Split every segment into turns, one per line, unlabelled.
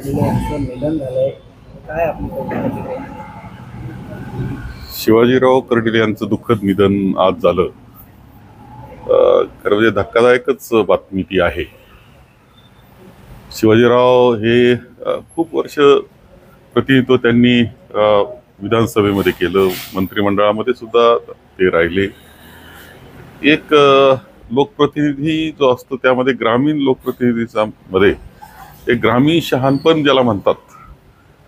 कर्डिले यांचं निधन झालंय, काय आपली प्रतिक्रिया?
शिवाजीराव कर्डिले यांचं दुःखद निधन आज झालं. खरं म्हणजे धक्कादायकच बातमी ती आहे. शिवाजीराव हे खूप वर्ष प्रतिनिधित्व त्यांनी विधानसभेमध्ये केलं, मंत्रिमंडळामध्ये सुद्धा ते राहिले. एक लोकप्रतिनिधी जो असतो त्यामध्ये ग्रामीण लोकप्रतिनिधीमध्ये एक ग्रामीण शहाणपण ज्याला म्हणतात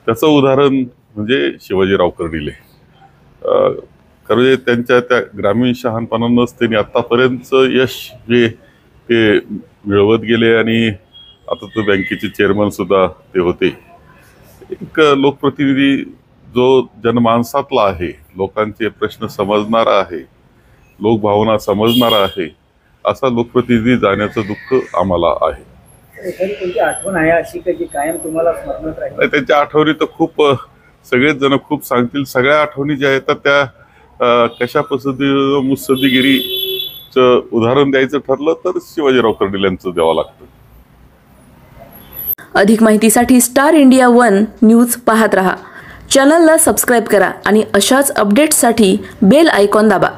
त्याचं उदाहरण म्हणजे शिवाजीराव कर्डिले. खरं म्हणजे त्यांच्या त्या ग्रामीण शहाणपणानंच त्यांनी आतापर्यंत यश जे ते मिळवत गेले आणि आता तो बँकेचे चेअरमन सुद्धा ते होते. एक लोकप्रतिनिधी जो जनमानसातला आहे, लोकांचे प्रश्न समजणारा आहे, लोकभावना समजणारा आहे, असा लोकप्रतिनिधी जाण्याचं दुःख आम्हाला आहे.
एखादी कोणती आठवण आहे अशी की जी कायम तुम्हाला स्मरणात राहील?
त्यांच्या आठवणी तर खूप सगळेच जण खूप सांगतील. सगळ्या आठवणी ज्या आहेत त्या कशा पद्धतीने मुत्सद्देगिरीचं उदाहरण द्यायचं ठरलं तर शिवाजीराव कर्डिले यांचं द्यावं लागतं.
अधिक माहितीसाठी स्टार इंडिया 1 न्यूज पाहत रहा. चॅनलला सबस्क्राईब करा आणि अशाच अपडेट्ससाठी बेल आयकॉन दाबा.